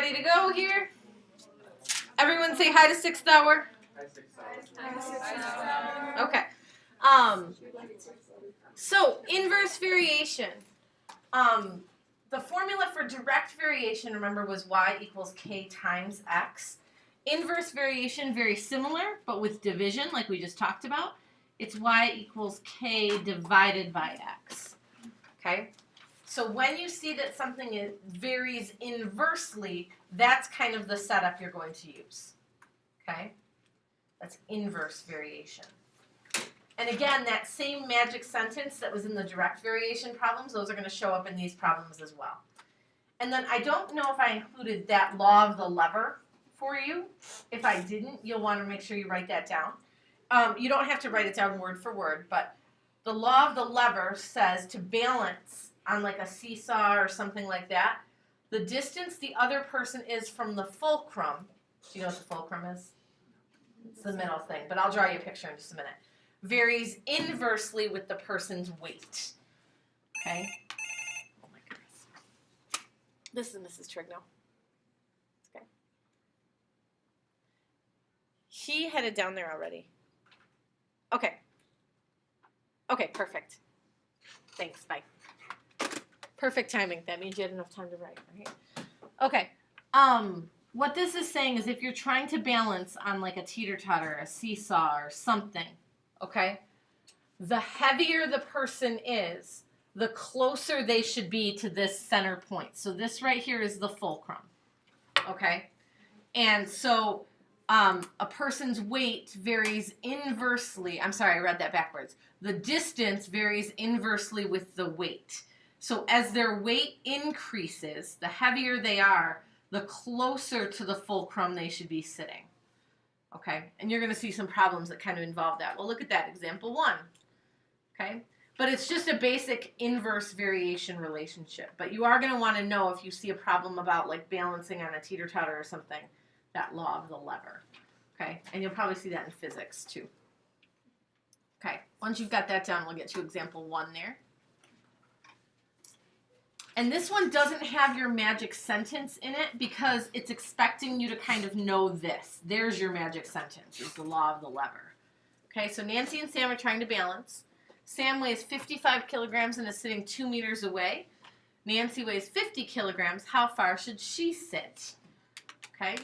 ready to go here? Everyone say hi to Sixth Hour. Okay. So inverse variation. The formula for direct variation, remember, was y equals k times x. Inverse variation, very similar, but with division, like we just talked about. It's y equals k divided by x. Okay? So when you see that something varies inversely, that's kind of the setup you're going to use. Okay? That's inverse variation. And again, that same magic sentence that was in the direct variation problems, those are going to show up in these problems as well. And then I don't know if I included that law of the lever for you. If I didn't, you'll want to make sure you write that down. You don't have to write it down word for word, but the law of the lever says to balance on like a seesaw or something like that, the distance the other person is from the fulcrum. Do you know what the fulcrum is? It's the middle thing, but I'll draw you a picture in just a minute. Varies inversely with the person's weight. Okay? Oh my goodness. This is Mrs. Trigno. Okay. She headed down there already. Okay. Okay, perfect. Thanks, bye. Perfect timing. That means you had enough time to write, right? Okay. What this is saying is if you're trying to balance on like a teeter-totter, a seesaw, or something, okay, the heavier the person is, the closer they should be to this center point. So this right here is the fulcrum, okay? And so a person's weight varies inversely. I'm sorry, I read that backwards. The distance varies inversely with the weight. So as their weight increases, the heavier they are, the closer to the fulcrum they should be sitting. Okay, and you're going to see some problems that kind of involve that. Well, look at that, example 1. Okay, but it's just a basic inverse variation relationship. But you are going to want to know if you see a problem about like balancing on a teeter-totter or something, that law of the lever. Okay, and you'll probably see that in physics too. Okay, once you've got that down, we'll get to example 1 there. And this one doesn't have your magic sentence in it because it's expecting you to kind of know this. There's your magic sentence, is the law of the lever. Okay, so Nancy and Sam are trying to balance. Sam weighs 55 kilograms and is sitting 2 meters away. Nancy weighs 50 kilograms. How far should she sit? Okay,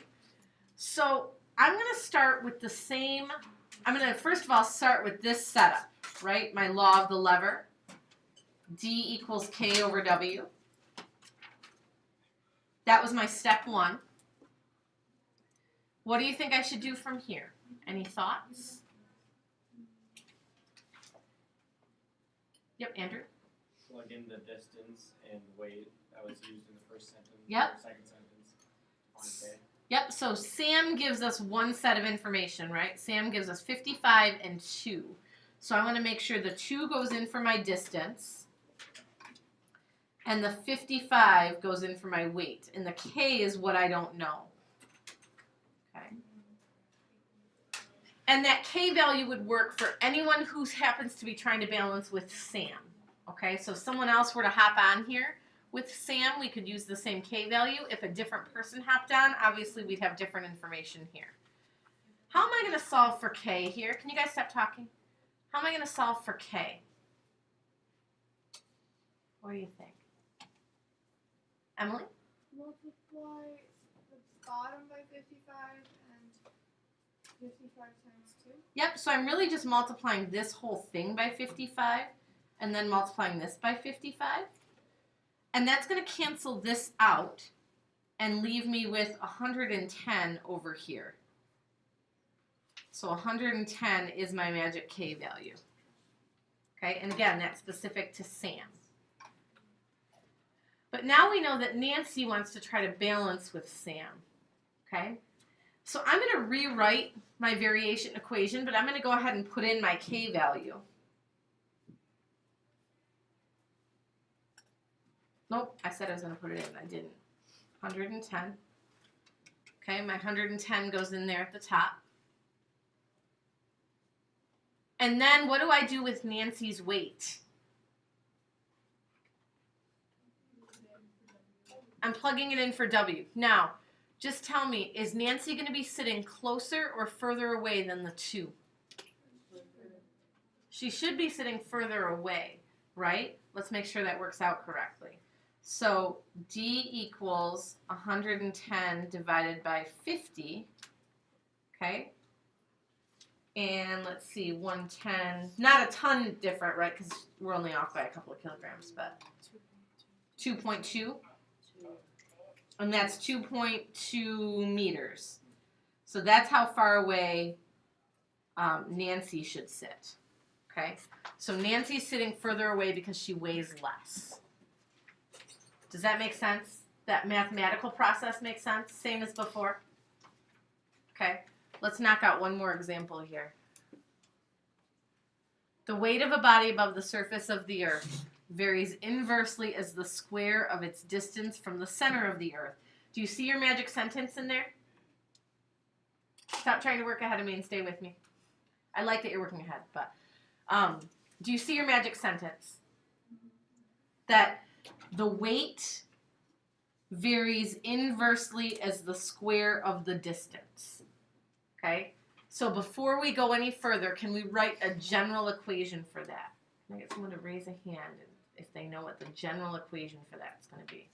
so I'm going to start with the same. I'm going to, first of all, start with this setup, right? My law of the lever. D equals K over W. That was my step 1. What do you think I should do from here? Any thoughts? Yep, Andrew? Plug in the distance and weight that was used in the first sentence. Yep. Or second sentence. Find K. Yep, so Sam gives us one set of information, right? Sam gives us 55 and 2. So I want to make sure the 2 goes in for my distance. And the 55 goes in for my weight. And the K is what I don't know. Okay. And that K value would work for anyone who happens to be trying to balance with Sam. Okay, so if someone else were to hop on here with Sam, we could use the same K value. If a different person hopped on, obviously we'd have different information here. How am I going to solve for K here? Can you guys stop talking? How am I going to solve for K? What do you think? Emily? Multiply the bottom by 55 and 55 times 2. Yep, so I'm really just multiplying this whole thing by 55 and then multiplying this by 55. And that's going to cancel this out and leave me with 110 over here. So 110 is my magic K value. Okay, and again, that's specific to Sam. But now we know that Nancy wants to try to balance with Sam, okay? So I'm going to rewrite my variation equation, but I'm going to go ahead and put in my K value. Nope, I said I was going to put it in. I didn't. 110. Okay, my 110 goes in there at the top. And then what do I do with Nancy's weight? I'm plugging it in for W. Now, Just tell me, is Nancy going to be sitting closer or further away than the 2? She should be sitting further away, right? Let's make sure that works out correctly. So D equals 110 divided by 50, okay? And let's see, 110, not a ton different, right? Because we're only off by a couple of kilograms, but 2.2. And that's 2.2 meters. So that's how far away Nancy should sit. Okay? So Nancy's sitting further away because she weighs less. Does that make sense? That mathematical process makes sense? Same as before? Okay. Let's knock out one more example here. The weight of a body above the surface of the earth varies inversely as the square of its distance from the center of the earth. Do you see your magic sentence in there? Stop trying to work ahead of me and stay with me. I like that you're working ahead, but do you see your magic sentence? That the weight varies inversely as the square of the distance. Okay? So before we go any further, can we write a general equation for that? Can I get someone to raise a hand if they know what the general equation for that is going to be?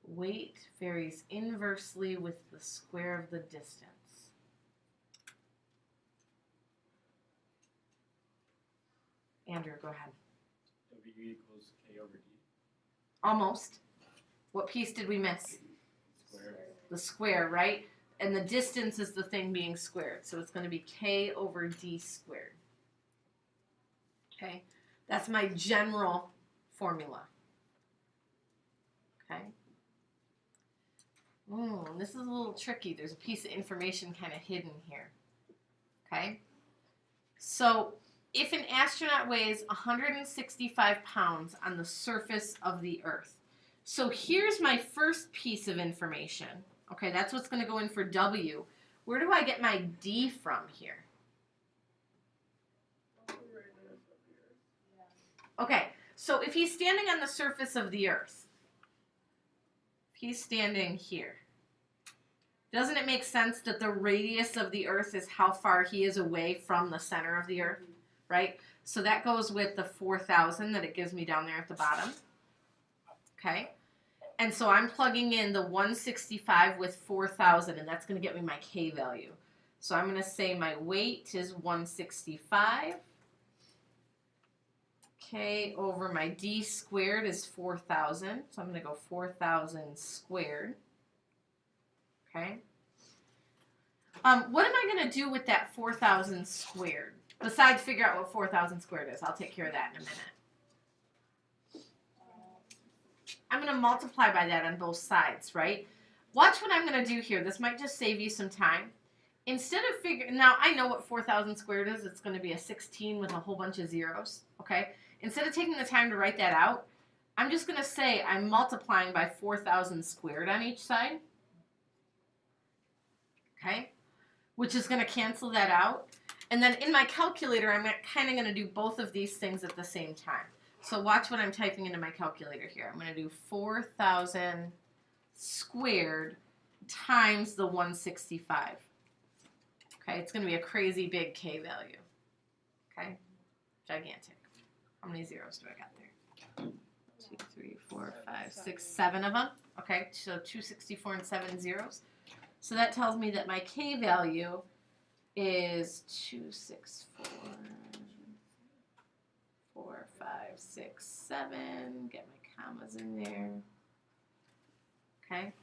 Weight varies inversely with the square of the distance. Andrew, go ahead. W equals K over D. Almost. What piece did we miss? Square. The square, right? And the distance is the thing being squared. So it's going to be K over D squared. Okay? That's my general formula. Okay? This is a little tricky. There's a piece of information kind of hidden here. Okay? So if an astronaut weighs 165 pounds on the surface of the Earth. So here's my first piece of information. Okay, that's what's going to go in for W. Where do I get my D from here? Okay, so if he's standing on the surface of the Earth, if he's standing here, doesn't it make sense that the radius of the Earth is how far he is away from the center of the Earth, right? So that goes with the 4,000 that it gives me down there at the bottom, okay? And so I'm plugging in the 165 with 4,000, and that's going to get me my K value. So I'm going to say my weight is 165. K over my D squared is 4,000. So I'm going to go 4,000 squared. Okay. What am I going to do with that 4,000 squared? Besides figure out what 4,000 squared is. I'll take care of that in a minute. I'm going to multiply by that on both sides, right? Watch what I'm going to do here. This might just save you some time. Instead of figuring, now I know what 4,000 squared is. It's going to be a 16 with a whole bunch of zeros, okay? Instead of taking the time to write that out, I'm just going to say I'm multiplying by 4,000 squared on each side, okay? Which is going to cancel that out. And then in my calculator, I'm kind of going to do both of these things at the same time. So watch what I'm typing into my calculator here. I'm going to do 4,000 squared times the 165. Okay, it's going to be a crazy big K value. Okay, gigantic. How many zeros do I got there? 2, 3, 4, 5, 6, 7 of them. Okay, so 264 and 7 zeros. So that tells me that my K value is 264, 4, 5, 6, 7. Get my commas in there. Okay.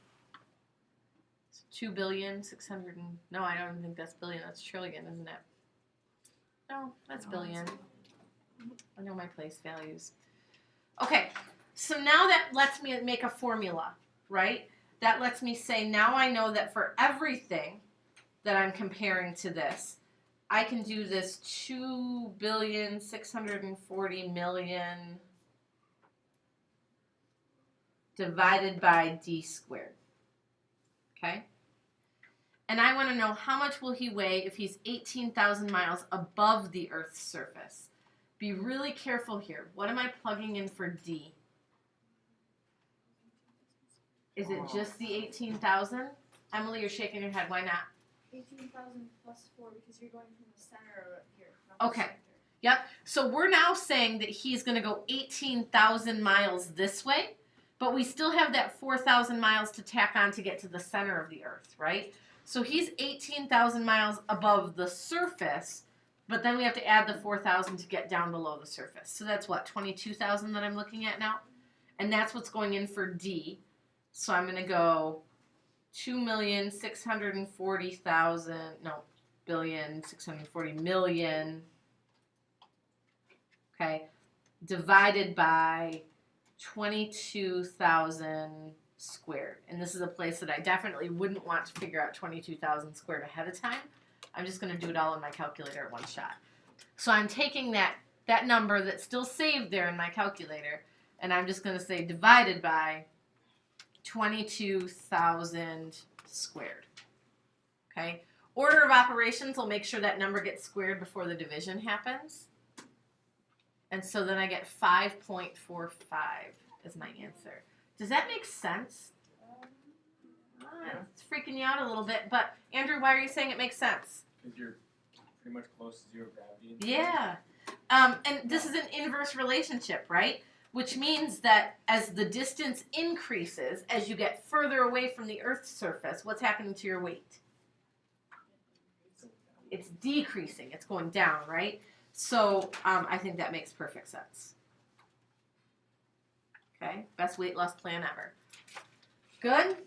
2,600,000,000. No, I don't think that's billion. That's trillion, isn't it? No, that's billion. I know my place values. Okay, so now that lets me make a formula, right? That lets me say now I know that for everything that I'm comparing to this, I can do this 2,640,000,000 divided by D squared. Okay? And I want to know how much will he weigh if he's 18,000 miles above the Earth's surface. Be really careful here. What am I plugging in for D? Is it just the 18,000? Emily, you're shaking your head. Why not? 18,000 plus 4 because you're going from the center of here. Not the Okay. center. Yep. So we're now saying that he's going to go 18,000 miles this way, but we still have that 4,000 miles to tack on to get to the center of the Earth, right? So he's 18,000 miles above the surface, but then we have to add the 4,000 to get down below the surface. So that's what, 22,000 that I'm looking at now? And that's what's going in for D. So I'm going to go 2,640,000, no, billion, 640 million, okay, divided by 22,000 squared. And this is a place that I definitely wouldn't want to figure out 22,000 squared ahead of time. I'm just going to do it all in my calculator at one shot. So I'm taking that number that's still saved there in my calculator, and I'm just going to say divided by 22,000 squared. Okay? Order of operations will make sure that number gets squared before the division happens. And so then I get 5.45 as my answer. Does that make sense? It's freaking you out a little bit, but Andrew, why are you saying it makes sense? Because you're pretty much close to zero gravity. Yeah. And this is an inverse relationship, right? Which means that as the distance increases, as you get further away from the Earth's surface, what's happening to your weight? It's decreasing. It's going down, right? So I think that makes perfect sense. Okay, best weight loss plan ever. Good?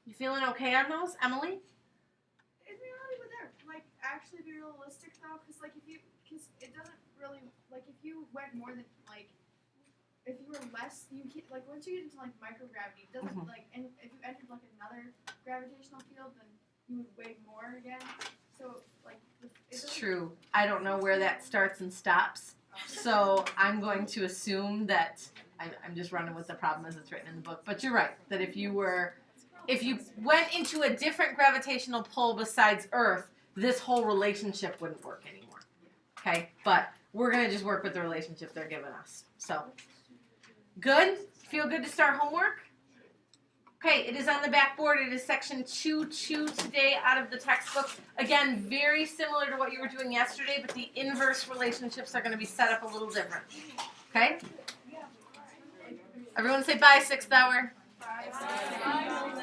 You feeling okay on those, Emily? In reality, would that like actually be realistic though? Because like because it doesn't really like if you went more than like if you were less, you can't like once you get into like microgravity, it doesn't like and if you entered like another gravitational field, then you would weigh more again. So like It's true. I don't know where that starts and stops. So I'm going to assume that I'm just running with the problem as it's written in the book. But you're right, that if you went into a different gravitational pull besides Earth, this whole relationship wouldn't work anymore. Okay? But we're going to just work with the relationship they're giving us. So, good? Feel good to start homework? Okay, it is on the backboard. It is section 2.2 today out of the textbook. Again, very similar to what you were doing yesterday, but the inverse relationships are going to be set up a little different. Okay? Everyone say bye, 6th hour. Bye.